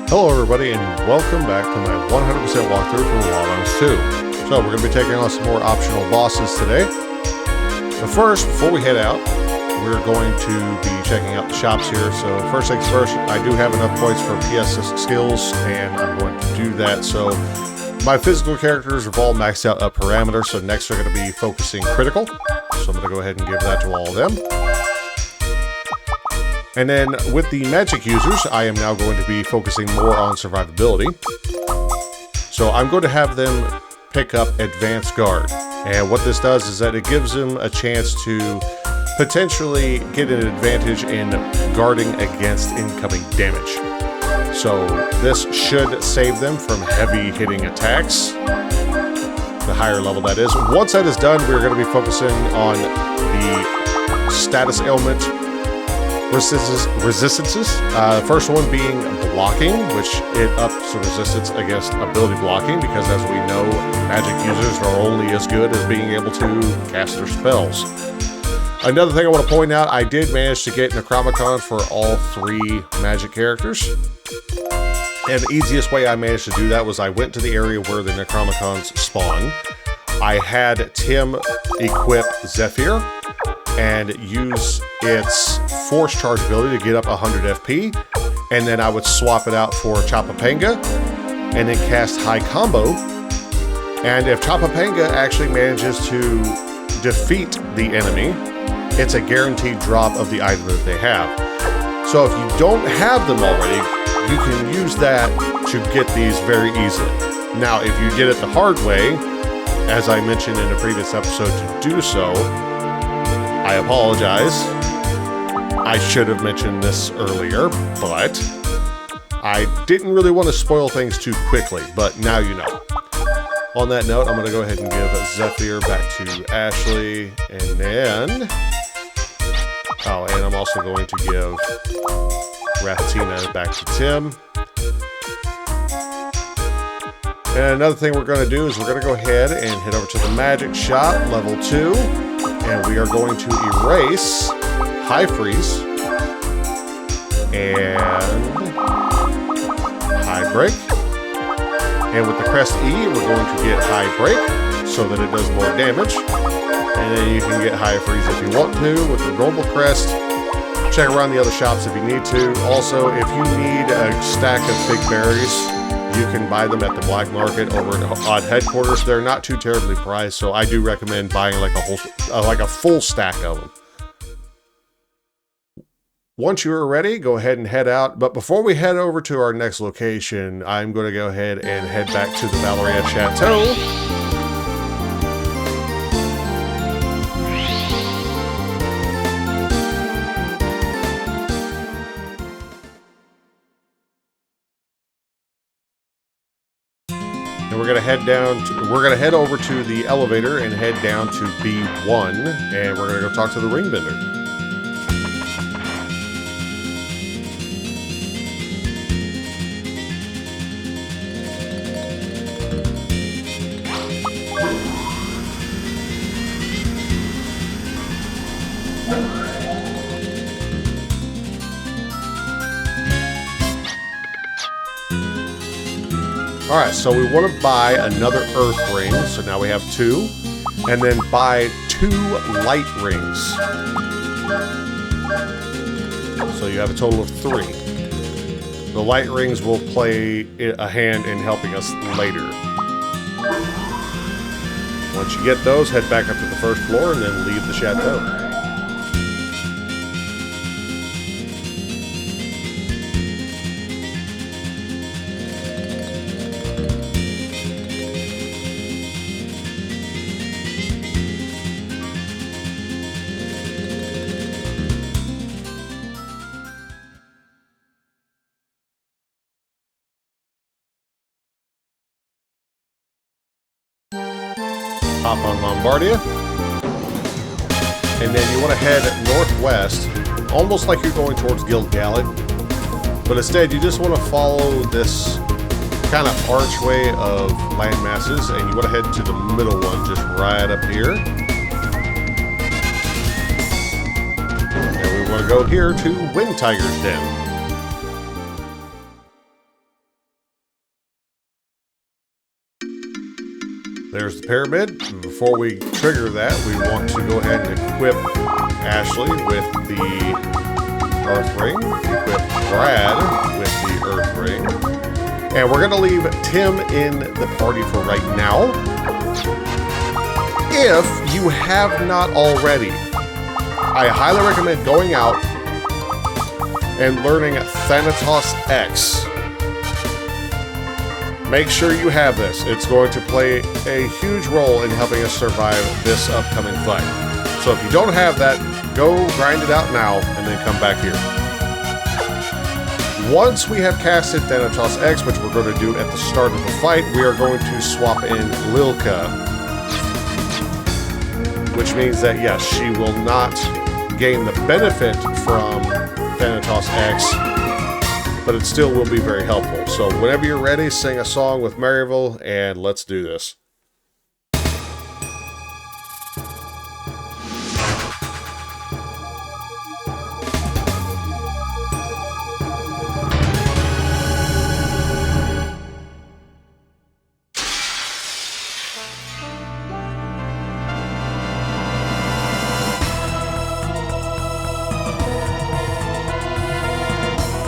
Hello everybody and welcome back to my 100% walkthrough from Wildlands 2. So we're going to be taking on some more optional bosses today. But first, before we head out, we're going to be checking out the shops here. So first things first, I do have enough points for PS skills and I'm going to do that. So my physical characters have all maxed out up parameters, so next we're going to be focusing critical. So I'm going to go ahead and give that to all of them. And then with the magic users, I am now going to be focusing more on survivability. So I'm going to have them pick up Advanced Guard. And what this does is that it gives them a chance to potentially get an advantage in guarding against incoming damage. So this should save them from heavy hitting attacks, the higher level that is. Once that is done, we're going to be focusing on the status ailment resistances. First one being blocking, which it ups the resistance against ability blocking, because as we know, magic users are only as good as being able to cast their spells. Another thing I want to point out, I did manage to get Necromicon for all 3 magic characters. And the easiest way I managed to do that was I went to the area where the Necromicons spawn. I had Tim equip Zephyr and use its force charge ability to get up 100 FP, and then I would swap it out for Chopapanga, and then cast High Combo. And if Chopapanga actually manages to defeat the enemy, it's a guaranteed drop of the item that they have. So if you don't have them already, you can use that to get these very easily. Now, if you did it the hard way, as I mentioned in a previous episode to do so, I apologize. I should have mentioned this earlier, but I didn't really want to spoil things too quickly, but now you know. On that note, I'm going to go ahead and give Zephyr back to Ashley, and then... Oh, and I'm also going to give Rathtina back to Tim. And another thing we're going to do is we're going to go ahead and head over to the magic shop, level 2. And we are going to erase High Freeze and High Break. And with the Crest E, we're going to get High Break so that it does more damage. And then you can get High Freeze if you want to with the normal Crest. Check around the other shops if you need to. Also, if you need a stack of Big Berries, you can buy them at the black market over at Odd Headquarters. They're not too terribly priced, so I do recommend buying like a full stack of them. Once you are ready, go ahead and head out. But before we head over to our next location, I'm going to go ahead and head back to the Valeria Chateau. We're gonna head over to the elevator and head down to B1, and we're gonna go talk to the ring bender. Alright, so we want to buy another earth ring, so now we have 2, and then buy 2 light rings. So you have a total of 3. The light rings will play a hand in helping us later. Once you get those, head back up to the first floor and then leave the chateau. Hop on Lombardia, and then you want to head northwest, almost like you're going towards Gil-galad, but instead you just want to follow this kind of archway of land masses, and you want to head to the middle one, just right up here. And we want to go here to Wind Tiger's Den. There's the pyramid. Before we trigger that, we want to go ahead and equip Ashley with the Earth Ring, equip Brad with the Earth Ring, and we're going to leave Tim in the party for right now. If you have not already, I highly recommend going out and learning Thanatos X. Make sure you have this. It's going to play a huge role in helping us survive this upcoming fight. So if you don't have that, go grind it out now and then come back here. Once we have casted Thanatos X, which we're going to do at the start of the fight, we are going to swap in Lilka. Which means that, yes, she will not gain the benefit from Thanatos X, but it still will be very helpful. So whenever you're ready, sing a song with Maryville, and let's do this.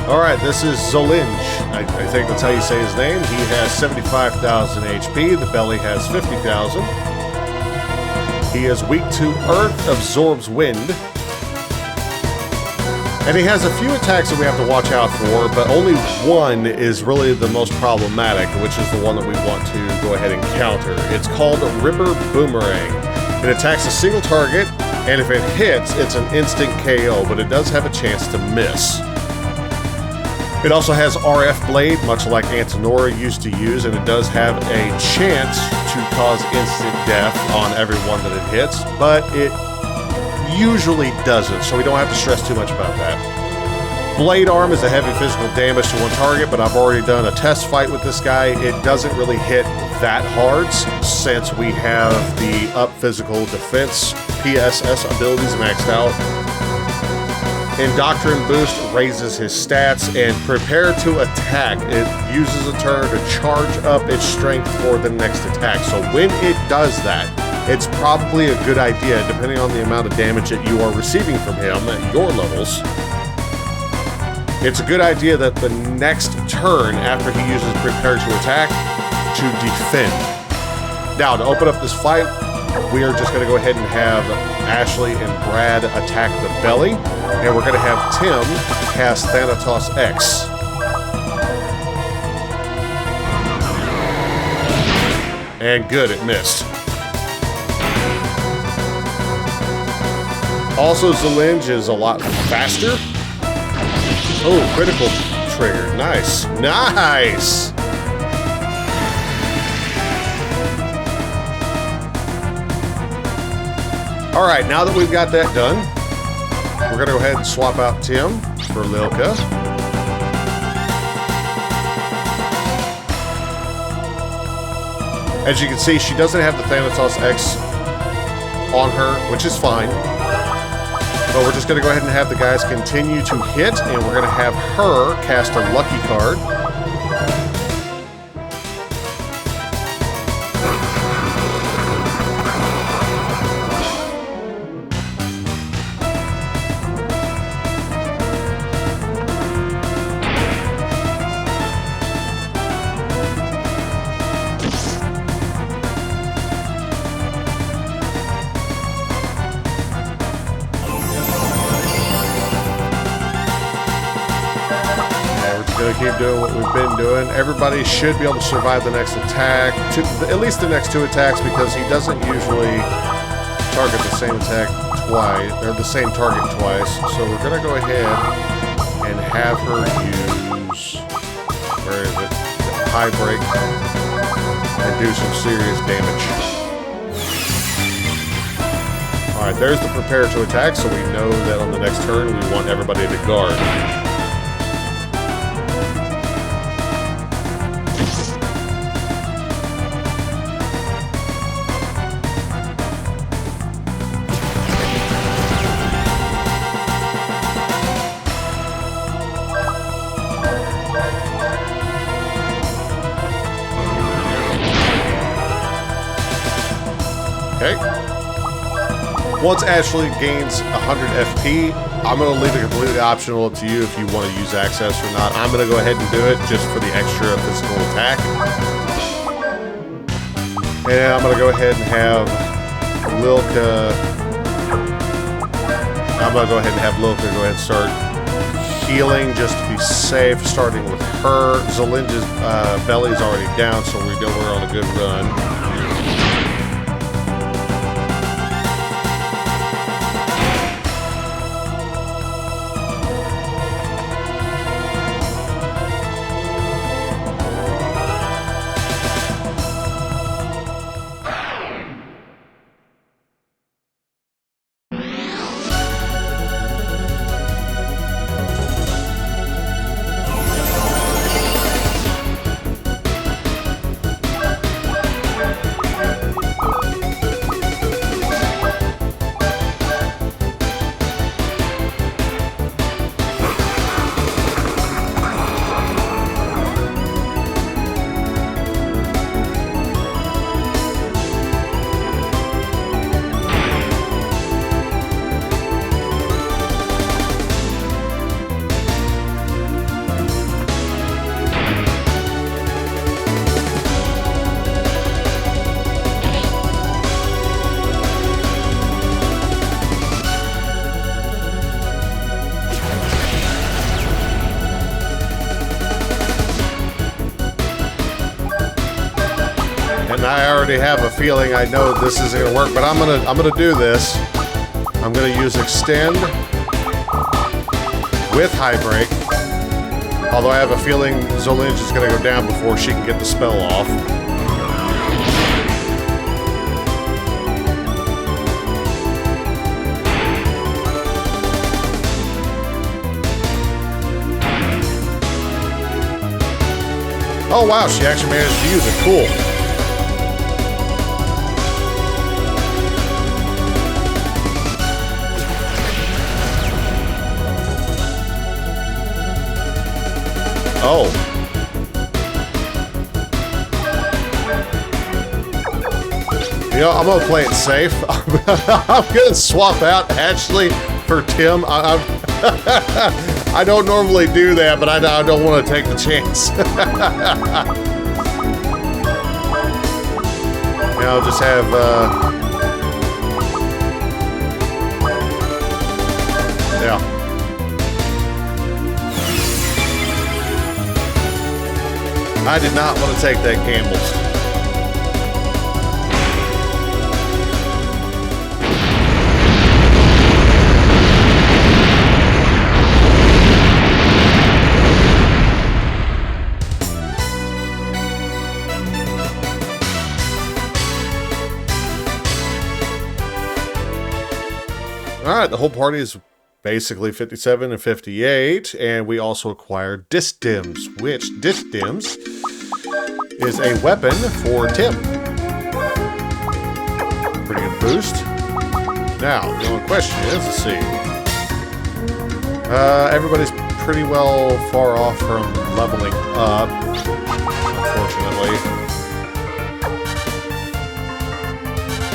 Alright, this is Zolinj. I think that's how you say his name. He has 75,000 HP. The belly has 50,000. He is weak to Earth, absorbs Wind. And he has a few attacks that we have to watch out for, but only one is really the most problematic, which is the one that we want to go ahead and counter. It's called Ripper Boomerang. It attacks a single target, and if it hits, it's an instant KO, but it does have a chance to miss. It also has RF Blade, much like Antinora used to use, and it does have a chance to cause instant death on everyone that it hits, but it usually doesn't, so we don't have to stress too much about that. Blade Arm is a heavy physical damage to one target, but I've already done a test fight with this guy. It doesn't really hit that hard since we have the up physical defense PSS abilities maxed out. Indoctrine Boost raises his stats, and Prepare to Attack, it uses a turn to charge up its strength for the next attack. So when it does that, it's probably a good idea, depending on the amount of damage that you are receiving from him at your levels. It's a good idea that the next turn after he uses Prepare to Attack, to defend. Now, to open up this fight, we are just going to go ahead and have Ashley and Brad attack the belly, and we're going to have Tim cast Thanatos X. And good, it missed. Also, Zolinj is a lot faster. Oh, critical trigger. Nice. Nice! Alright, now that we've got that done, we're going to go ahead and swap out Tim for Lilka. As you can see, she doesn't have the Thanatos X on her, which is fine. But we're just going to go ahead and have the guys continue to hit, and we're going to have her cast a lucky card. Keep doing what we've been doing. Everybody should be able to survive the next attack, at least the next two attacks, because he doesn't usually target the same attack twice, or the same target twice. So we're going to go ahead and have her use, where is it, the high break, and do some serious damage. Alright, there's the Prepare to Attack, so we know that on the next turn we want everybody to guard. Okay. Once Ashley gains 100 FP, I'm going to leave it completely optional up to you if you want to use access or not. I'm going to go ahead and do it just for the extra physical attack. And I'm going to go ahead and have Lilka. I'm going to go ahead and have Lilka go ahead and start healing just to be safe, starting with her. Zelinja's belly is already down, so we know we're on a good run. I already have a feeling I know this isn't gonna work, but I'm gonna do this. I'm gonna use extend with high break. Although I have a feeling Zolinj is gonna go down before she can get the spell off. Oh wow, she actually managed to use it. Cool. Oh. You know, I'm going to play it safe. I'm going to swap out Ashley for Tim. I don't normally do that, but I don't want to take the chance. You know, just have... yeah. I did not want to take that gamble. All right, the whole party is basically 57 and 58, and we also acquired Distims, which Distims is a weapon for Tim. Pretty good boost. Now, the only question is, let's see. Everybody's pretty well far off from leveling up, unfortunately.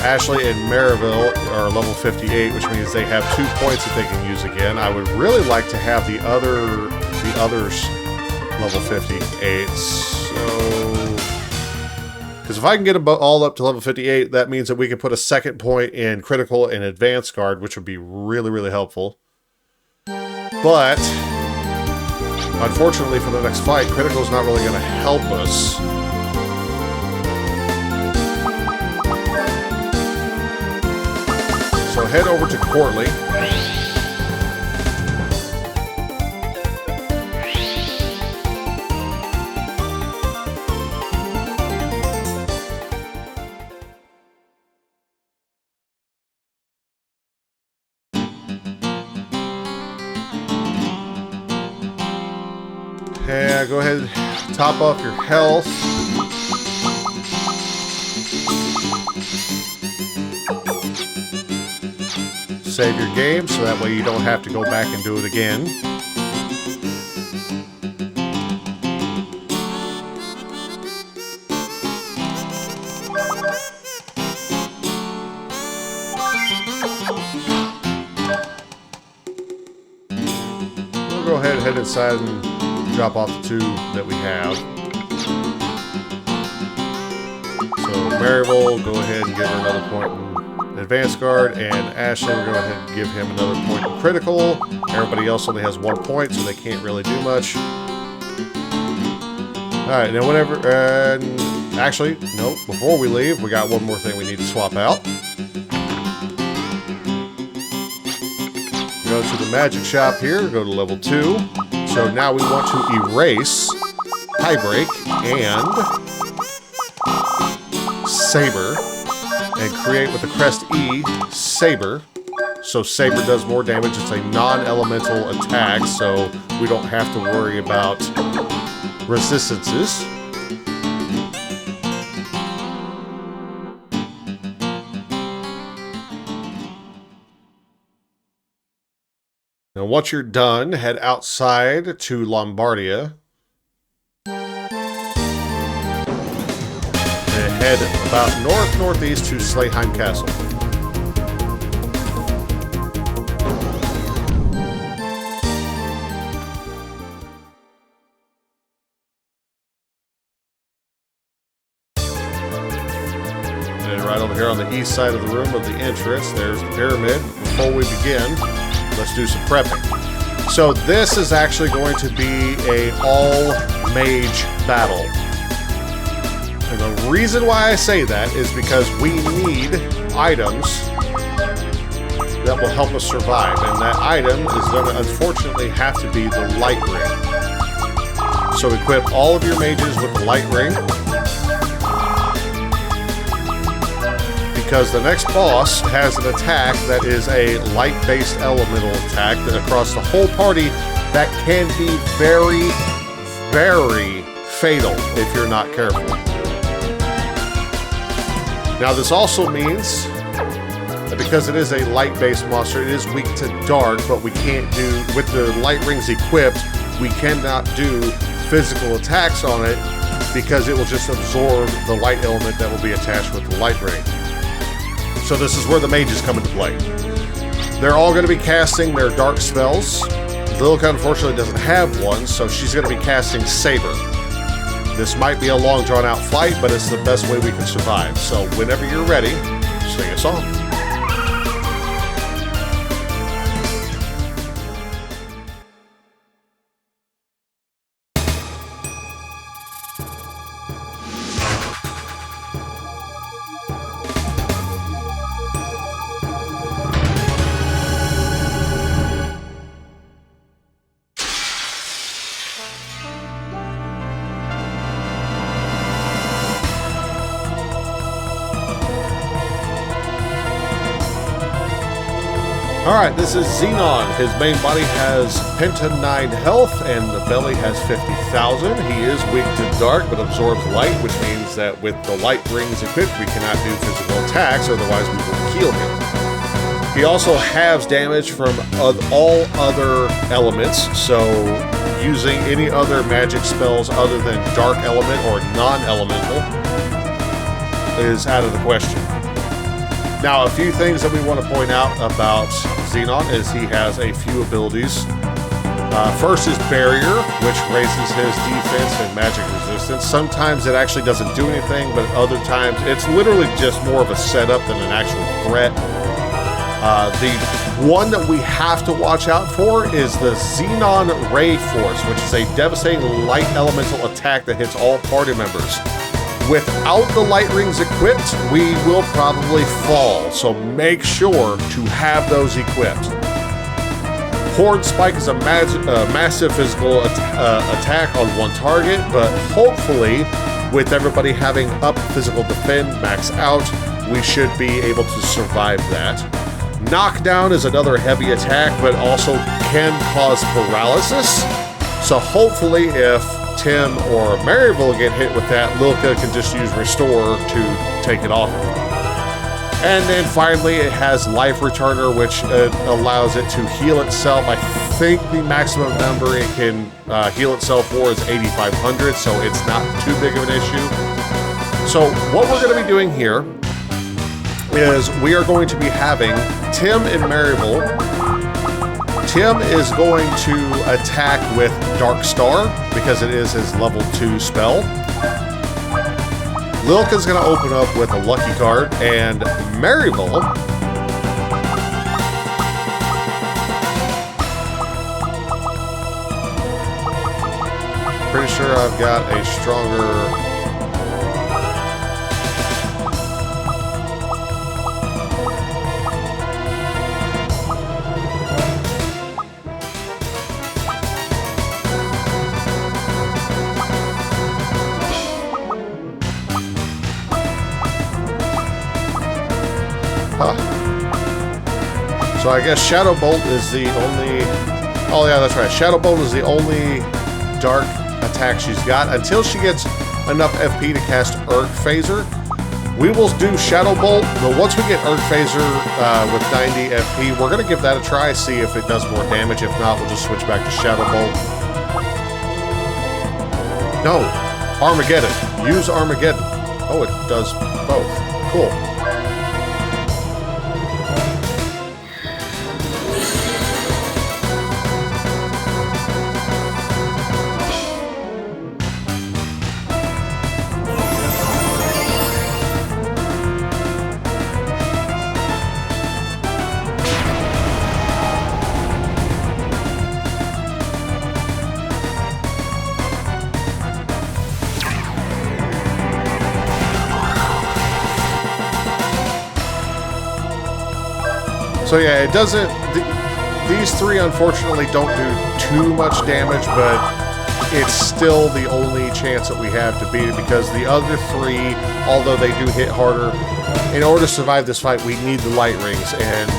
Ashley and Maryville are level 58, which means they have 2 points that they can use again. I would really like to have the others level 58. So, because if I can get them all up to level 58, that means that we can put a second point in critical and advanced guard, which would be really, really helpful. But unfortunately for the next fight, critical is not really going to help us. So head over to Courtly. And go ahead and top off your health. Save your game, so that way you don't have to go back and do it again. head inside and drop off the 2 that we have. So Maryville, go ahead and give her another point in Advanced Guard, and Ashley, we'll go ahead and give him another point in Critical. Everybody else only has 1 point, so they can't really do much. Alright, now whenever, actually, no, before we leave, we got one more thing we need to swap out. Go to the magic shop here, go to level 2. So now we want to erase Highbreak and Saber and create with the crest E, Saber. So Saber does more damage. It's a non-elemental attack, so we don't have to worry about resistances. Now, once you're done, head outside to Lombardia. And head about north-northeast to Slayheim Castle. And right over here on the east side of the room of the entrance, there's the pyramid. Before we begin, let's do some prepping. So this is actually going to be a all-mage battle. And the reason why I say that is because we need items that will help us survive. And that item is going to unfortunately have to be the light ring. So equip all of your mages with the light ring. Because the next boss has an attack that is a light-based elemental attack that across the whole party that can be very, very fatal if you're not careful. Now this also means that because it is a light-based monster, it is weak to dark, but we can't do, with the light rings equipped, we cannot do physical attacks on it because it will just absorb the light element that will be attached with the light ring. So this is where the mages come into play. They're all going to be casting their dark spells. Lilka unfortunately doesn't have one, so she's going to be casting Saber. This might be a long drawn-out fight, but it's the best way we can survive. So whenever you're ready, sing a song. Alright, this is Xenon. His main body has Penta 9 health, and the belly has 50,000. He is weak to dark, but absorbs light, which means that with the light rings equipped, we cannot do physical attacks, otherwise we will kill him. He also halves damage from all other elements, so using any other magic spells other than dark element or non-elemental is out of the question. Now, a few things that we want to point out about Xenon is he has a few abilities. First is Barrier, which raises his defense and magic resistance. Sometimes it actually doesn't do anything, but other times it's literally just more of a setup than an actual threat. The one that we have to watch out for is the Xenon Ray Force, which is a devastating light elemental attack that hits all party members. Without the light rings equipped, we will probably fall, so make sure to have those equipped. Horde Spike is a massive physical attack on one target, but hopefully, with everybody having up physical defend max out, we should be able to survive that. Knockdown is another heavy attack, but also can cause paralysis, so hopefully if Tim or Maryville get hit with that, Lilka can just use Restore to take it off. And then finally, it has Life Returner, which allows it to heal itself. I think the maximum number it can heal itself for is 8,500, so it's not too big of an issue. So what we're going to be doing here is we are going to be having Tim and Maryville Tim is going to attack with Dark Star because it is his level 2 spell. Lilka's going to open up with a Lucky card, and Maryville pretty sure I've got a stronger... So I guess Shadow Bolt is the only... Oh yeah, that's right. Shadow Bolt is the only dark attack she's got until she gets enough FP to cast Erg Phaser. We will do Shadow Bolt, but once we get Erg Phaser with 90 FP, we're going to give that a try, see if it does more damage. If not, we'll just switch back to Shadow Bolt. No, Armageddon. Use Armageddon. Oh, it does both. Cool. So yeah, it doesn't... These three, unfortunately, don't do too much damage, but it's still the only chance that we have to beat it, because the other three, although they do hit harder, in order to survive this fight, we need the light rings, and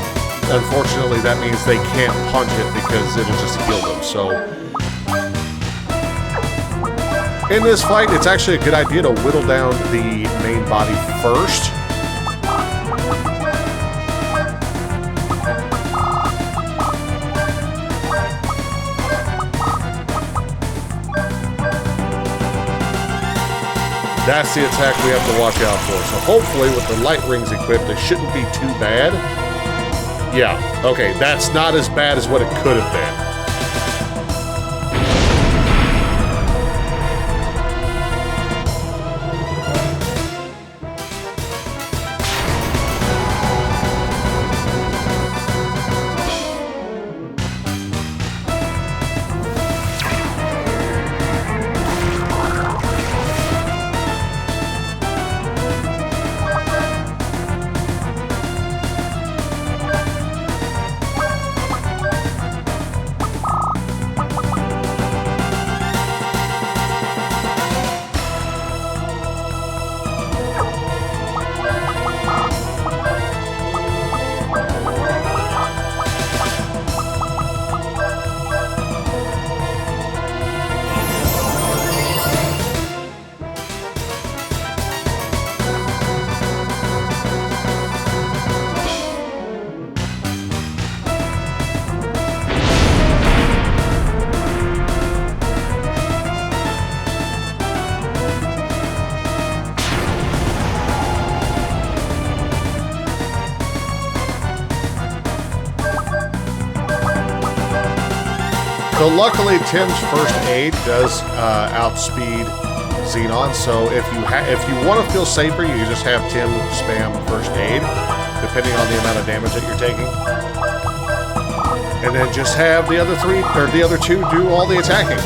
unfortunately that means they can't punch it because it'll just heal them. So in this fight, it's actually a good idea to whittle down the main body first. That's the attack we have to watch out for. So hopefully with the light rings equipped, it shouldn't be too bad. Yeah, okay, that's not as bad as what it could have been. So luckily, Tim's first aid does outspeed Xenon. So if you want to feel safer, you just have Tim spam first aid, depending on the amount of damage that you're taking, and then just have the other three or the other two do all the attacking.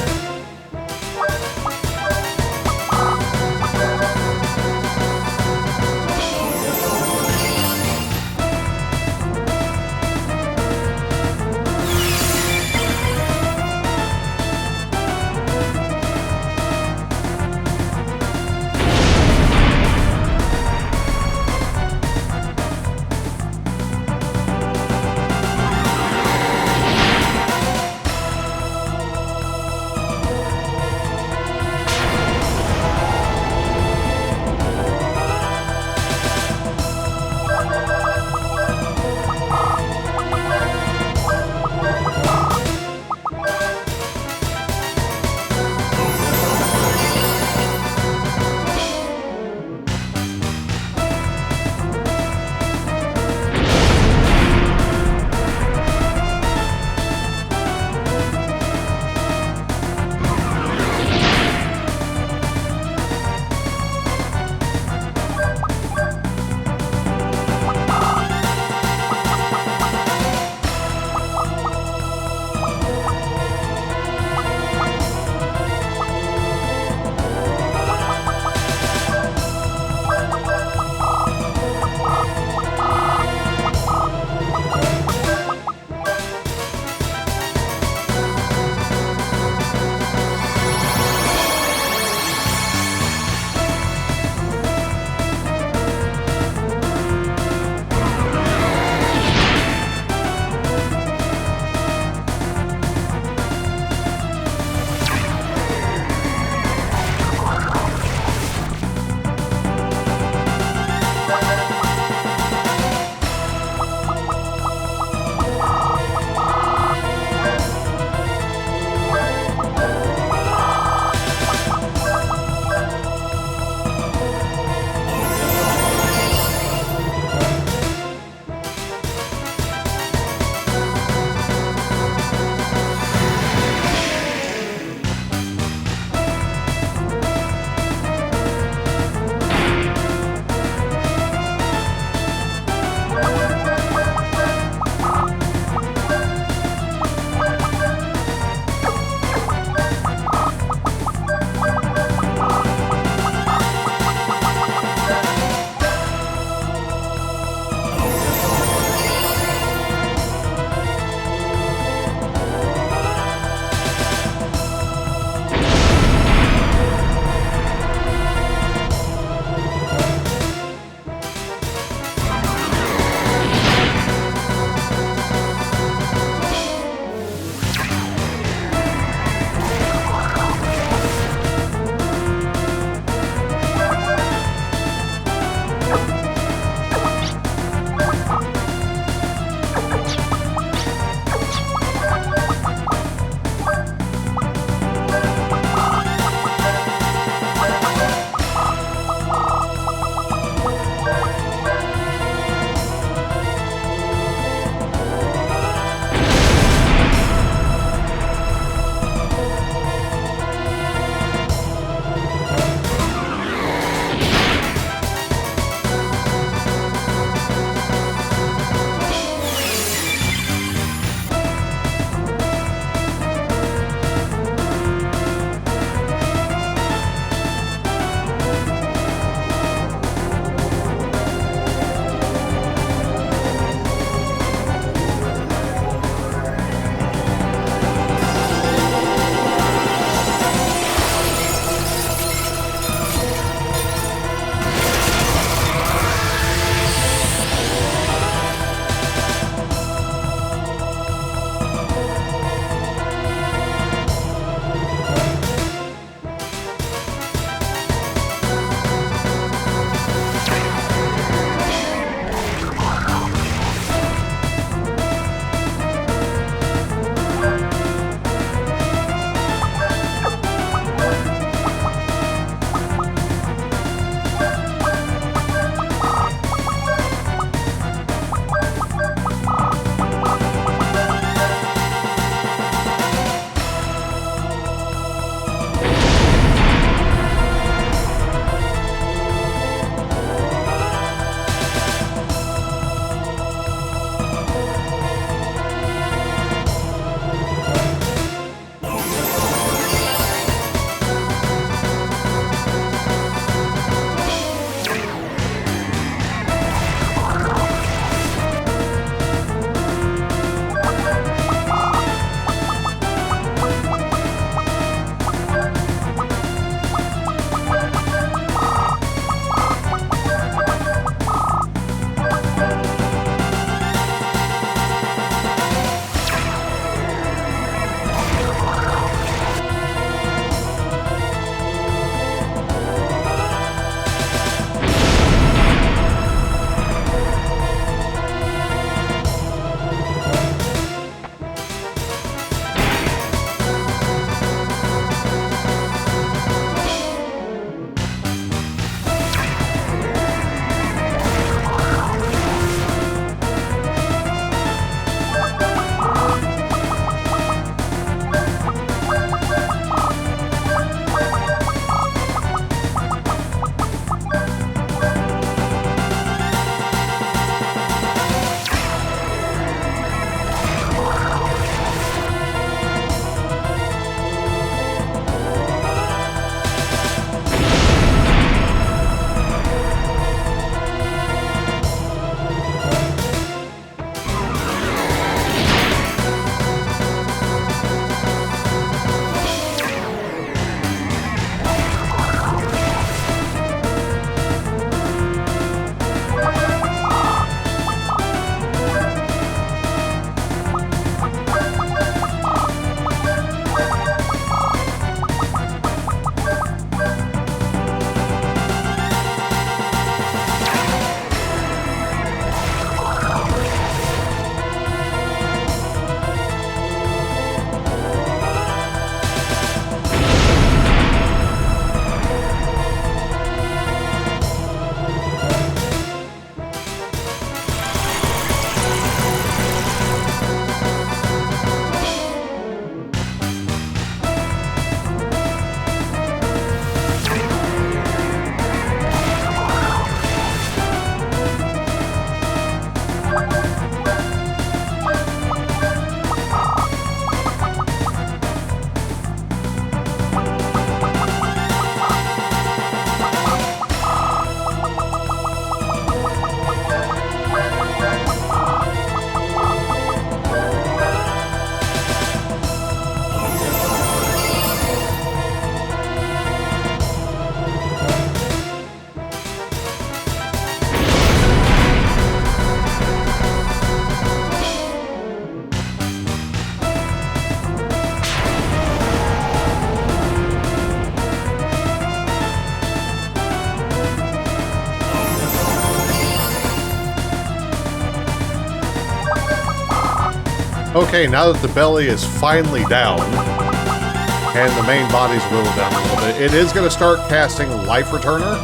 Okay, now that the belly is finally down and the main body's whittled down a little bit, it is going to start casting Life Returner.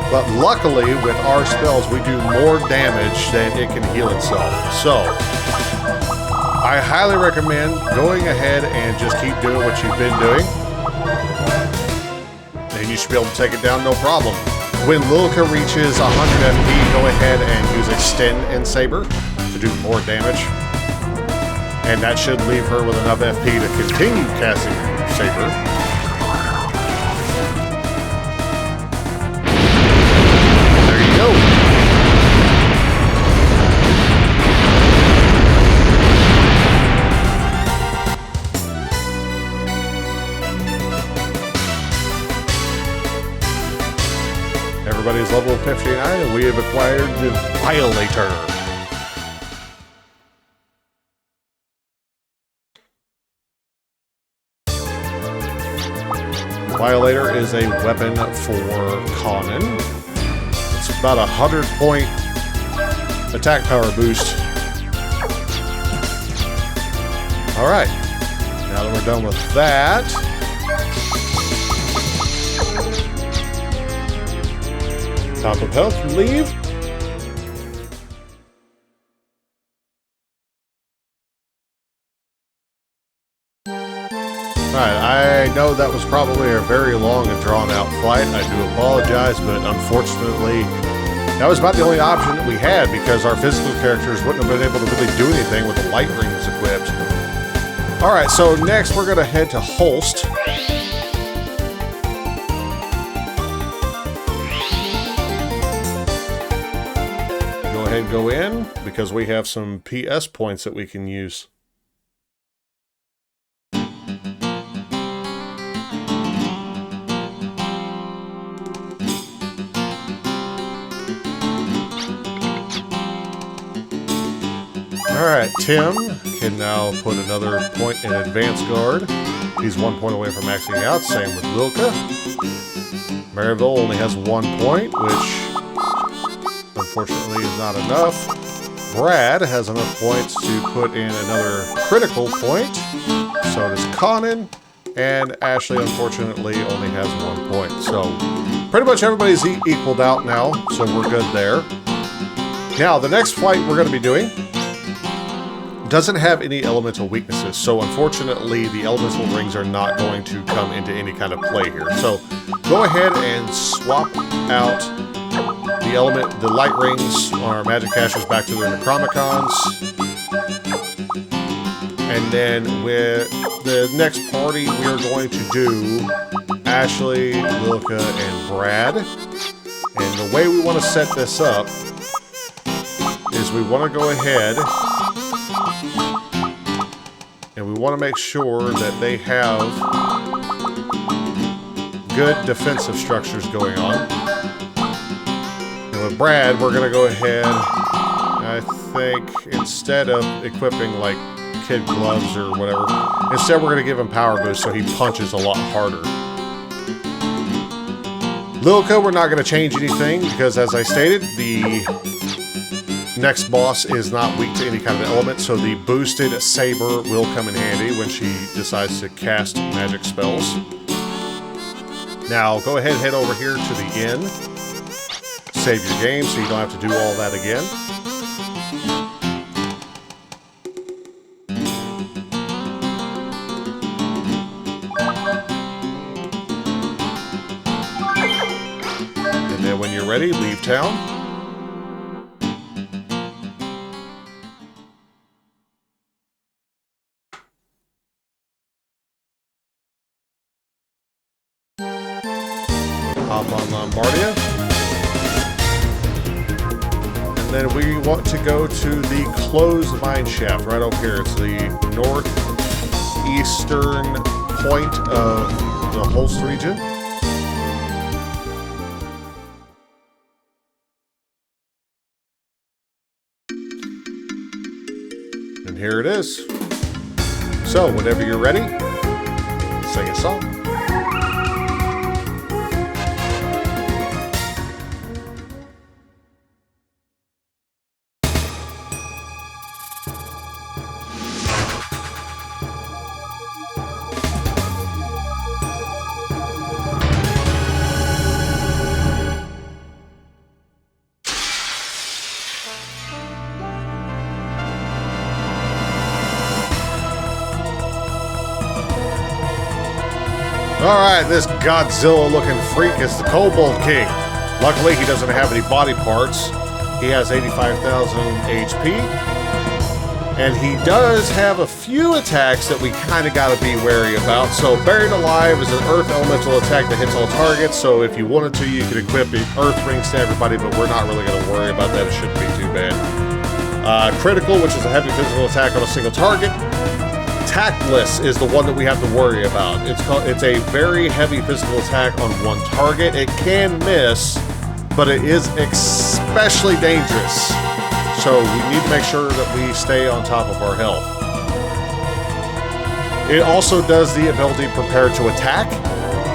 But luckily, with our spells, we do more damage than it can heal itself. So, I highly recommend going ahead and just keep doing what you've been doing. And you should be able to take it down no problem. When Lilka reaches 100 FP, go ahead and use Extend and Saber to do more damage. And that should leave her with enough FP to continue casting Saber. There you go. Everybody's level 59 and we have acquired the Violator. Violator is a weapon for Conan. It's about 100-point attack power boost. Alright, now that we're done with that, top of health, leave. Alright, I know that was probably a very long and drawn-out fight. I do apologize, but unfortunately, that was about the only option that we had because our physical characters wouldn't have been able to really do anything with the light rings equipped. Alright, so next we're going to head to Holst. Go ahead and go in because we have some PS points that we can use. Alright, Tim can now put another point in Advanced Guard. He's 1 point away from maxing out, same with Lilka. Maryville only has 1 point, which unfortunately is not enough. Brad has enough points to put in another critical point. So does Conan, and Ashley unfortunately only has 1 point. So pretty much everybody's equaled out now, so we're good there. Now, the next fight we're going to be doing doesn't have any elemental weaknesses, so unfortunately the elemental rings are not going to come into any kind of play here. So go ahead and swap out the light rings on our magic casters back to their Necronomicons. And then with the next party we are going to do Ashley, Lilka, and Brad. And the way we want to set this up is we want to go ahead and we want to make sure that they have good defensive structures going on. And with Brad, we're going to go ahead, I think, instead of equipping like kid gloves or whatever, instead we're going to give him power boost so he punches a lot harder. Lilka, we're not going to change anything because, as I stated, the next boss is not weak to any kind of element, so the boosted saber will come in handy when she decides to cast magic spells. Now, go ahead and head over here to the inn. Save your game so you don't have to do all that again. And then when you're ready, leave town. Hop on Lombardia. And then we want to go to the closed mine shaft right over here. It's the northeastern point of the Holst region. And here it is. So, whenever you're ready, sing a song. Alright, this Godzilla-looking freak is the Kobold King. Luckily, he doesn't have any body parts. He has 85,000 HP. And he does have a few attacks that we kind of got to be wary about. So Buried Alive is an Earth Elemental attack that hits all targets. So if you wanted to, you could equip the Earth Rings to everybody, but we're not really going to worry about that. It shouldn't be too bad. Critical, which is a heavy physical attack on a single target. Tactless is the one that we have to worry about. It's a very heavy physical attack on one target. It can miss, but it is especially dangerous. So we need to make sure that we stay on top of our health. It also does the ability Prepare to Attack,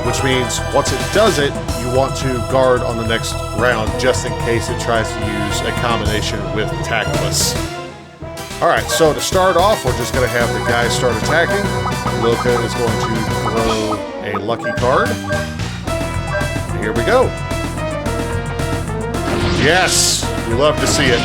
which means once it does it, you want to guard on the next round just in case it tries to use a combination with Tactless. Alright, so to start off, we're just going to have the guys start attacking. Lilka is going to throw a lucky card. Here we go. Yes! We love to see it.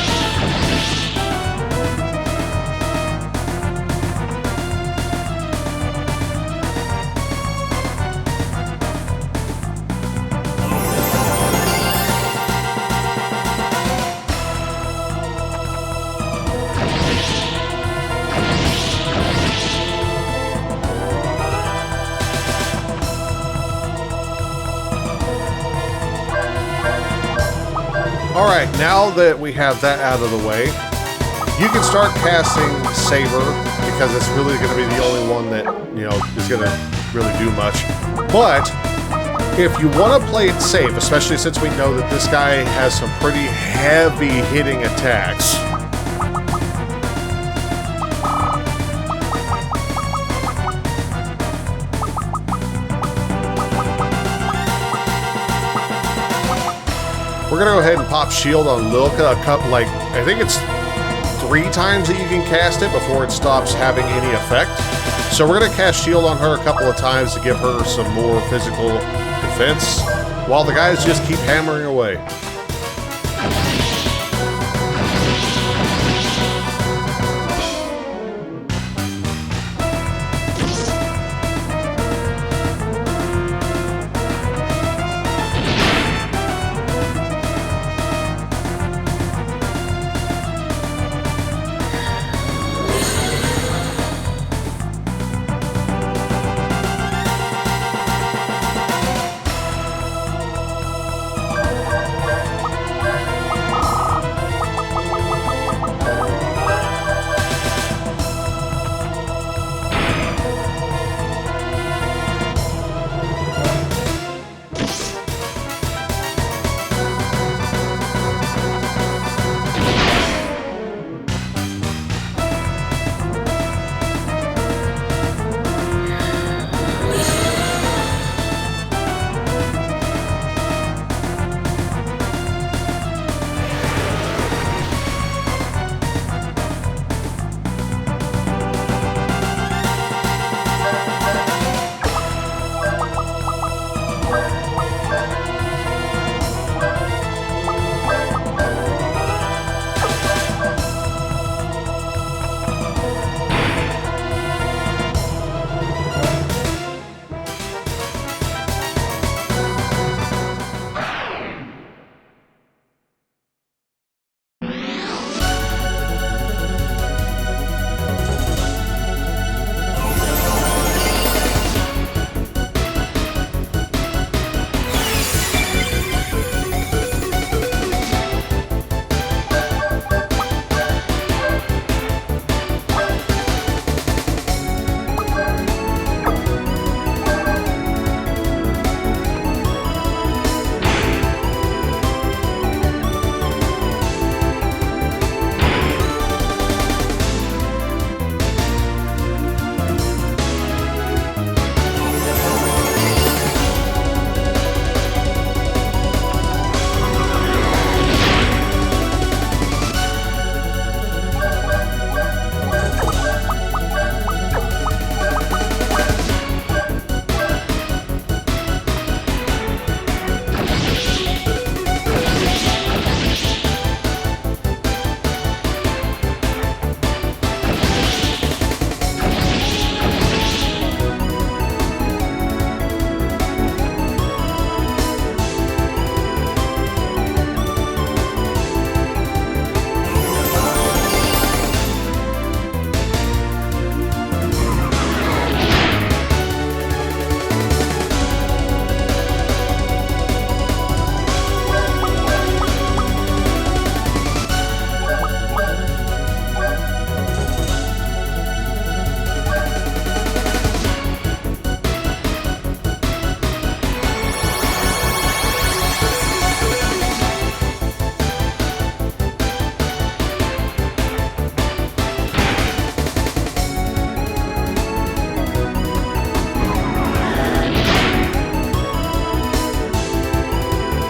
Alright, now that we have that out of the way, you can start casting Saber, because it's really going to be the only one that, is going to really do much. But, if you want to play it safe, especially since we know that this guy has some pretty heavy hitting attacks, we're going to go ahead and pop shield on Lilka a couple, I think it's 3 times that you can cast it before it stops having any effect. So we're going to cast shield on her a couple of times to give her some more physical defense, while the guys just keep hammering away.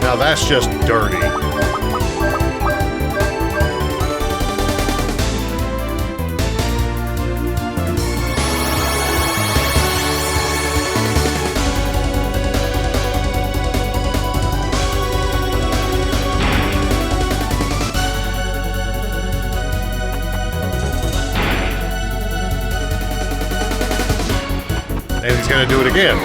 Now that's just dirty. And he's going to do it again.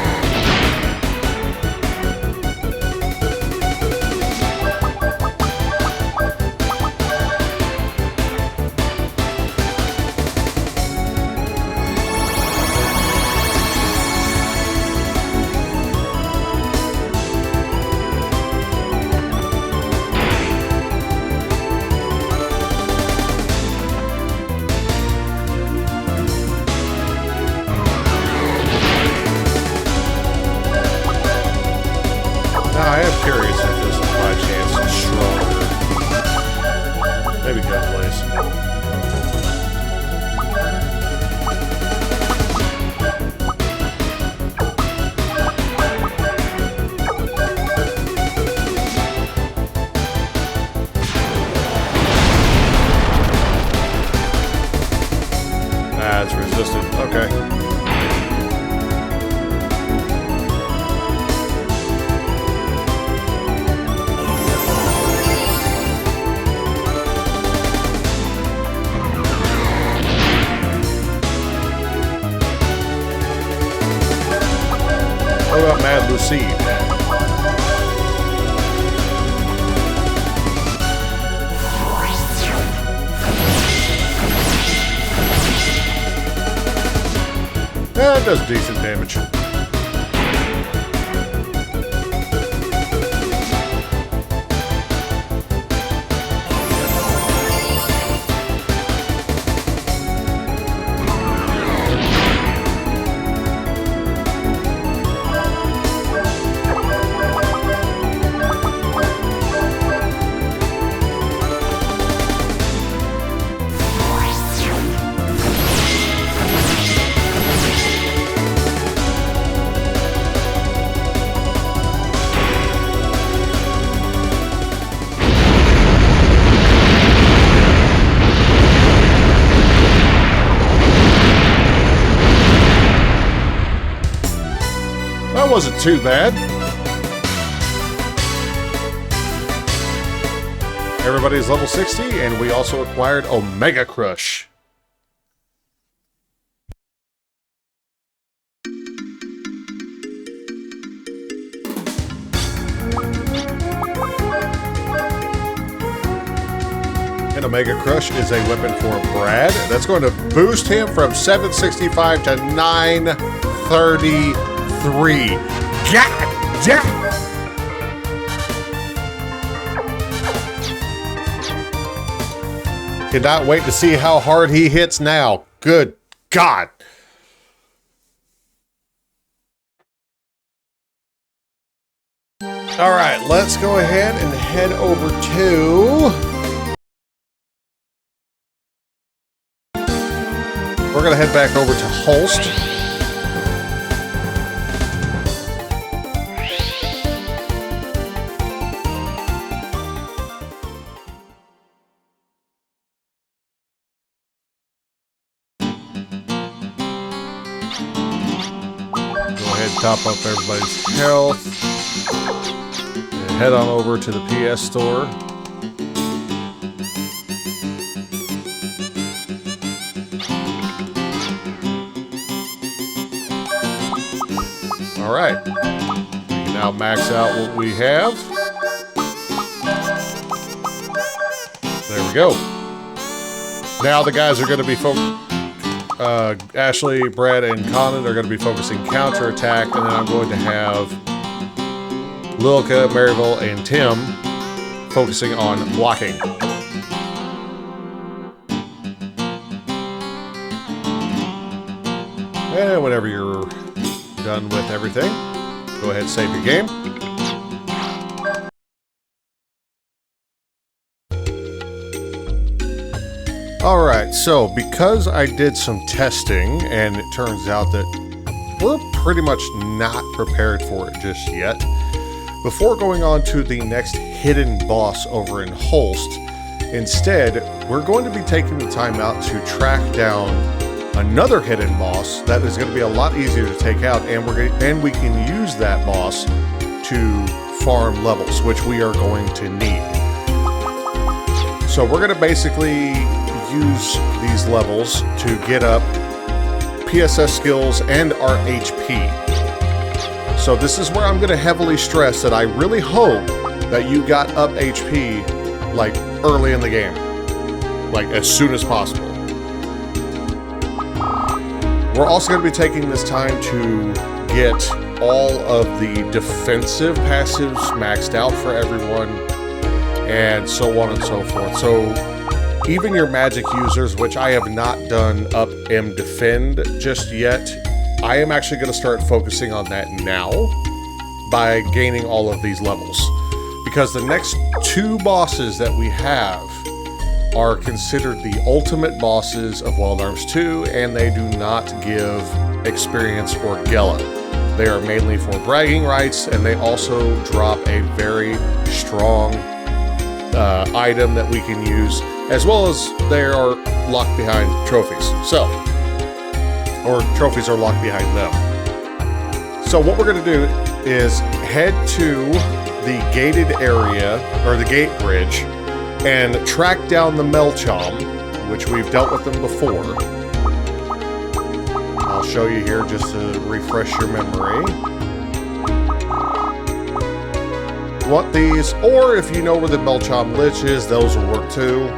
I am curious if this is by chance stronger. Maybe Gunblaze. Ah, it's resistant. Okay. What about Mad Lucide? Yeah, it does decent damage. That wasn't too bad. Everybody's level 60, and we also acquired Omega Crush. And Omega Crush is a weapon for Brad. That's going to boost him from 765 to 933. God damn! Cannot wait to see how hard he hits now. Good God. All right, let's go ahead and head over to... We're going to head back over to Holst. Top up everybody's health and head on over to the PS store. All right, we can now max out what we have. There we go. Now the guys are going to be focused. Ashley, Brad, and Conan are going to be focusing counterattack, and then I'm going to have Lilka, Maryville, and Tim focusing on blocking. And whenever you're done with everything, go ahead and save your game. Alright, so because I did some testing, and it turns out that we're pretty much not prepared for it just yet, before going on to the next hidden boss over in Holst, instead, we're going to be taking the time out to track down another hidden boss that is going to be a lot easier to take out, and we can use that boss to farm levels, which we are going to need. So we're going to basically use these levels to get up PSS skills and our HP. So this is where I'm going to heavily stress that I really hope that you got up HP like early in the game, like as soon as possible. We're also going to be taking this time to get all of the defensive passives maxed out for everyone, and so on and so forth. So even your magic users, which I have not done up M defend just yet, I am actually going to start focusing on that now by gaining all of these levels. Because the next two bosses that we have are considered the ultimate bosses of Wild Arms 2, and they do not give experience or Gela. They are mainly for bragging rights, and they also drop a very strong item that we can use, as well as they are locked behind trophies. So, or trophies are locked behind them. So what we're going to do is head to the gated area, or the gate bridge, and track down the Melchom, which we've dealt with them before. I'll show you here just to refresh your memory. You want these, or if you know where the Melchom Lich is, those will work too.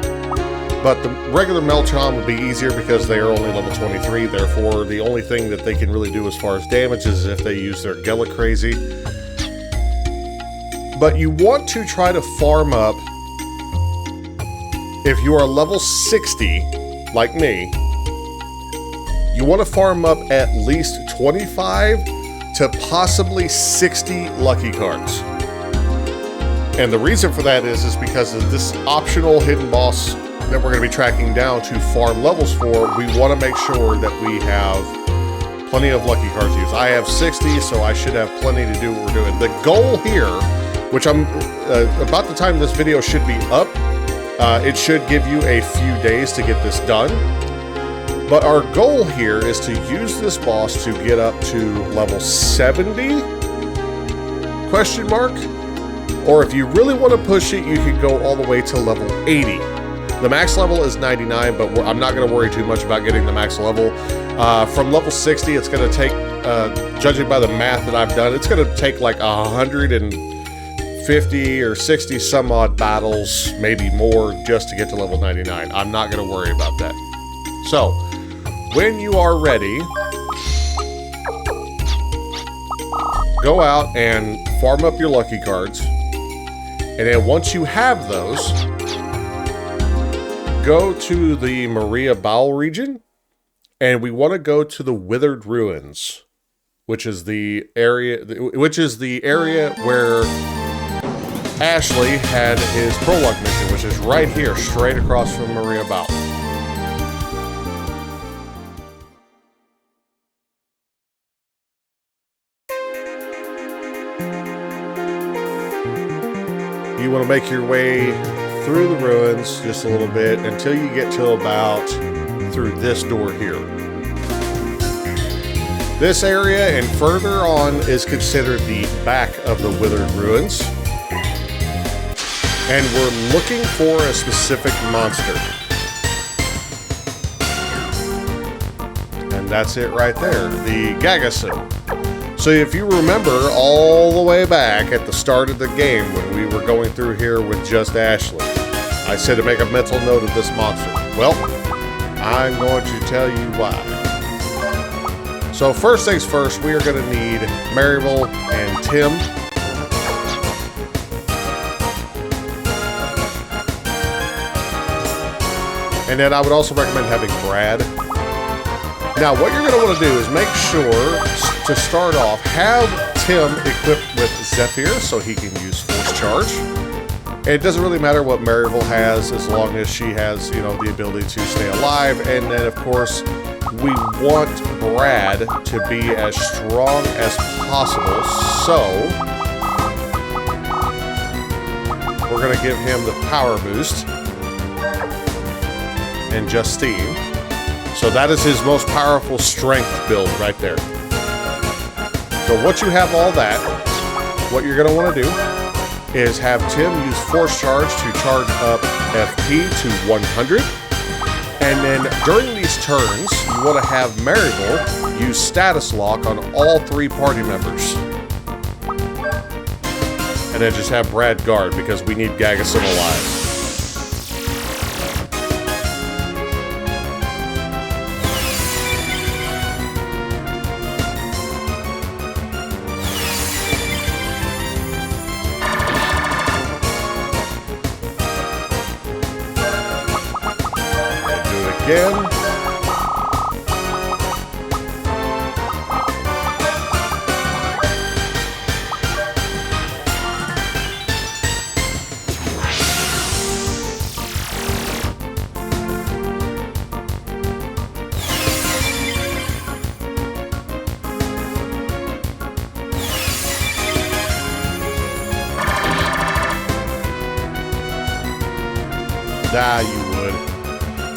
But the regular Melchom would be easier because they are only level 23, therefore the only thing that they can really do as far as damage is if they use their Gela Crazy. But you want to try to farm up, if you are level 60, like me, you want to farm up at least 25 to possibly 60 lucky cards. And the reason for that is because of this optional hidden boss that we're going to be tracking down to farm levels for. We want to make sure that we have plenty of lucky cards to use. I have 60, so I should have plenty to do what we're doing. The goal here, which I'm about the time this video should be up, it should give you a few days to get this done. But our goal here is to use this boss to get up to level 70? Question mark? Or if you really want to push it, you can go all the way to level 80. The max level is 99, but I'm not going to worry too much about getting the max level. From level 60, it's going to take, judging by the math that I've done, it's going to take like 150 or 60 some odd battles, maybe more, just to get to level 99. I'm not going to worry about that. So, when you are ready, go out and farm up your lucky cards. And then once you have those, go to the Maria Bowel region, and we want to go to the Withered Ruins, which is the area where Ashley had his prologue mission, which is right here, straight across from Maria Bowel. You want to make your way through the ruins just a little bit until you get to about through this door here. This area and further on is considered the back of the Withered Ruins. And we're looking for a specific monster. And that's it right there, the Gagasu. So if you remember all the way back at the start of the game when we were going through here with just Ashley, I said to make a mental note of this monster. Well, I'm going to tell you why. So first things first, we are going to need Maryville and Tim. And then I would also recommend having Brad. Now, what you're going to want to do is make sure, to start off, have Tim equipped with Zephyr so he can use Force Charge. And it doesn't really matter what Maryville has as long as she has, you know, the ability to stay alive. And then, of course, we want Brad to be as strong as possible. So, we're going to give him the power boost and Justine. So that is his most powerful strength build right there. So once you have all that, what you're going to want to do is have Tim use Force Charge to charge up FP to 100. And then during these turns, you want to have Maryville use Status Lock on all 3 party members. And then just have Brad guard because we need Gagason alive. Again. You would.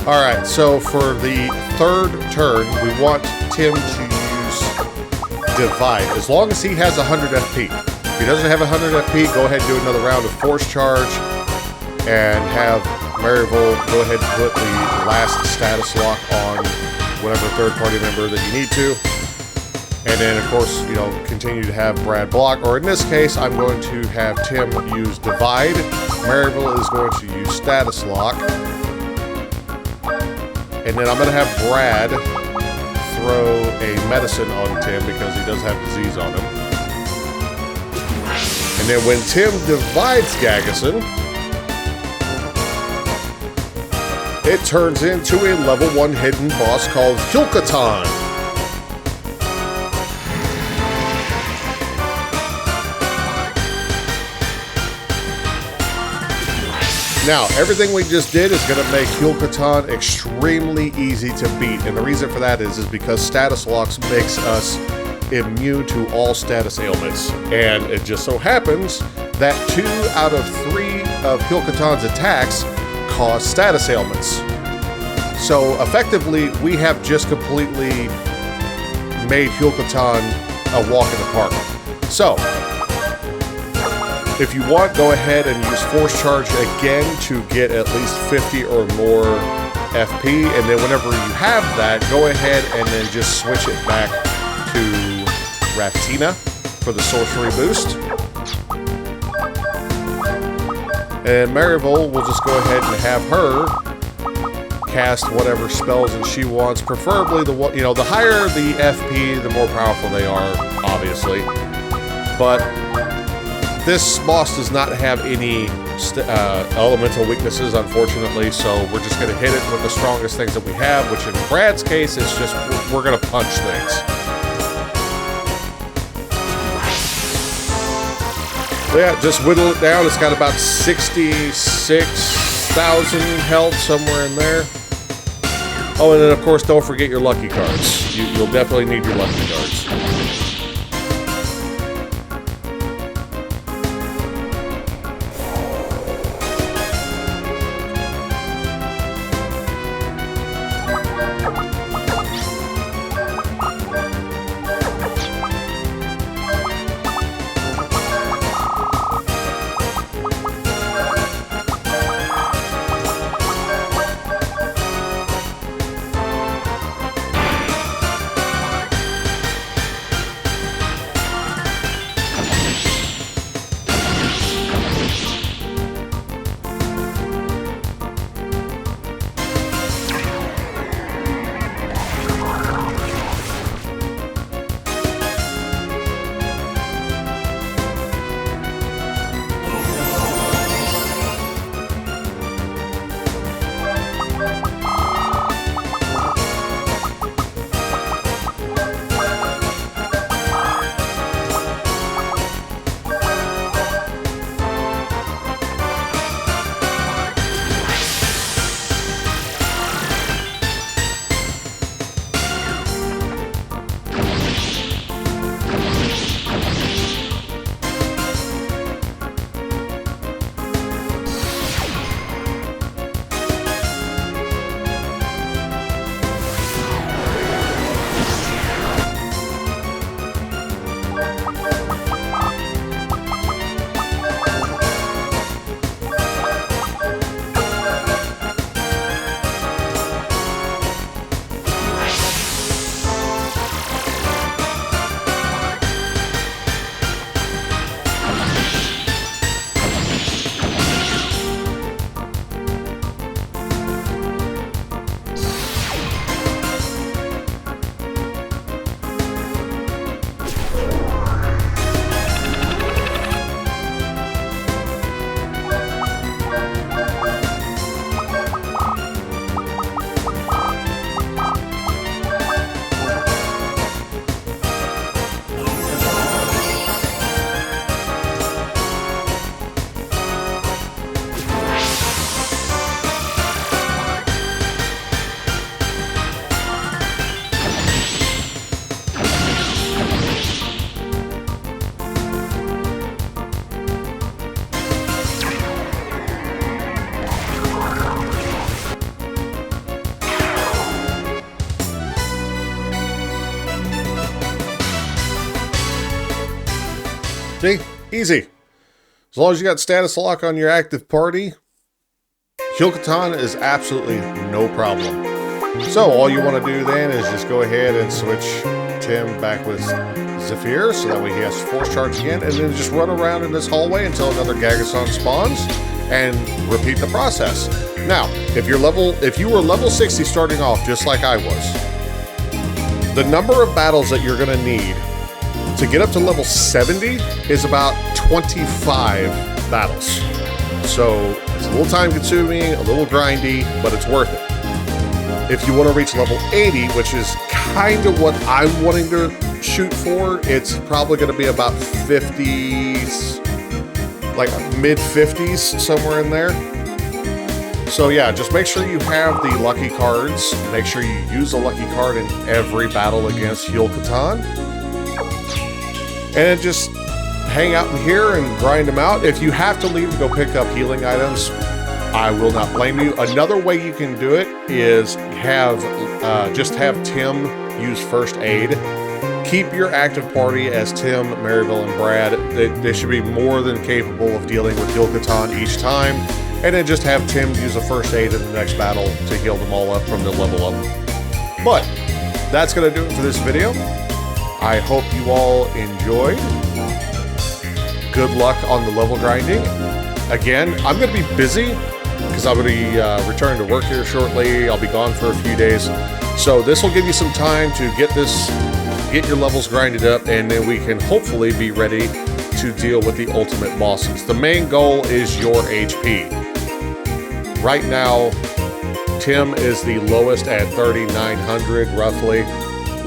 All right, so for the 3rd turn, we want Tim to use Divide, as long as he has 100 FP. If he doesn't have 100 FP, go ahead and do another round of Force Charge, and have Maryville go ahead and put the last Status Lock on whatever 3rd party member that you need to. And then, of course, you know, continue to have Brad block, or in this case, I'm going to have Tim use Divide. Maryville is going to use Status Lock. And then I'm going to have Brad throw a medicine on Tim because he does have disease on him. And then when Tim divides Gagason, it turns into a level 1 hidden boss called Hyulkaton. Now, everything we just did is going to make Hyulkaton extremely easy to beat, and the reason for that is because Status Locks makes us immune to all status ailments, and it just so happens that 2 out of 3 of Hyulkaton's attacks cause status ailments. So, effectively, we have just completely made Hyulkaton a walk in the park. So, if you want, go ahead and use Force Charge again to get at least 50 or more FP, and then whenever you have that, go ahead and then just switch it back to Raftina for the sorcery boost. And Maryville will just go ahead and have her cast whatever spells that she wants, preferably the higher the FP, the more powerful they are, obviously. But this boss does not have any elemental weaknesses, unfortunately, so we're just going to hit it with the strongest things that we have, which in Brad's case is just, we're going to punch things. So yeah, just whittle it down. It's got about 66,000 health, somewhere in there. Oh, and then of course, don't forget your lucky cards. You'll definitely need your lucky cards. See? Easy. As long as you got status lock on your active party, Hyul-Katan is absolutely no problem. So all you want to do then is just go ahead and switch Tim back with Zephyr, so that way he has force charge again, and then just run around in this hallway until another Gagason spawns, and repeat the process. Now, if you were level 60 starting off just like I was, the number of battles that you're going to need to get up to level 70 is about 25 battles. So it's a little time consuming, a little grindy, but it's worth it. If you want to reach level 80, which is kind of what I'm wanting to shoot for, it's probably going to be about 50s, like mid 50s, somewhere in there. So yeah, just make sure you have the lucky cards. Make sure you use a lucky card in every battle against Hyul-Katan. And then just hang out in here and grind them out. If you have to leave and go pick up healing items, I will not blame you. Another way you can do it is just have Tim use first aid. Keep your active party as Tim, Maryville, and Brad. They should be more than capable of dealing with Hyul-Katan each time. And then just have Tim use a first aid in the next battle to heal them all up from the level up. But that's going to do it for this video. I hope you all enjoyed. Good luck on the level grinding. Again, I'm going to be busy because I'm going to be returning to work here shortly. I'll be gone for a few days. So this will give you some time to get your levels grinded up, and then we can hopefully be ready to deal with the ultimate bosses. The main goal is your HP. Right now, Tim is the lowest at 3,900 roughly.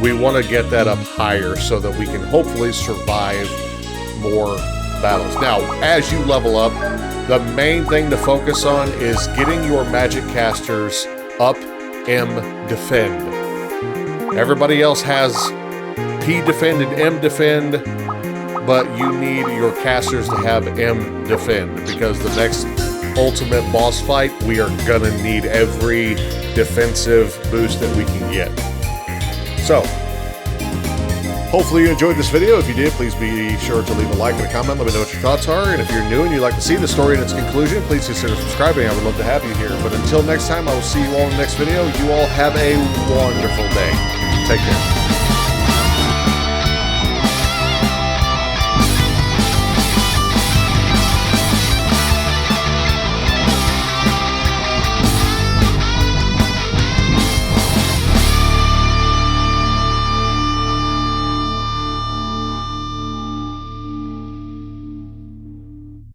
We want to get that up higher so that we can hopefully survive more battles. Now, as you level up, the main thing to focus on is getting your magic casters up M defend. Everybody else has P defend and M defend, but you need your casters to have M defend, because the next ultimate boss fight, we are gonna need every defensive boost that we can get. So, hopefully you enjoyed this video. If you did, please be sure to leave a like and a comment. Let me know what your thoughts are. And if you're new and you'd like to see the story in its conclusion, please consider subscribing. I would love to have you here. But until next time, I will see you all in the next video. You all have a wonderful day. Take care.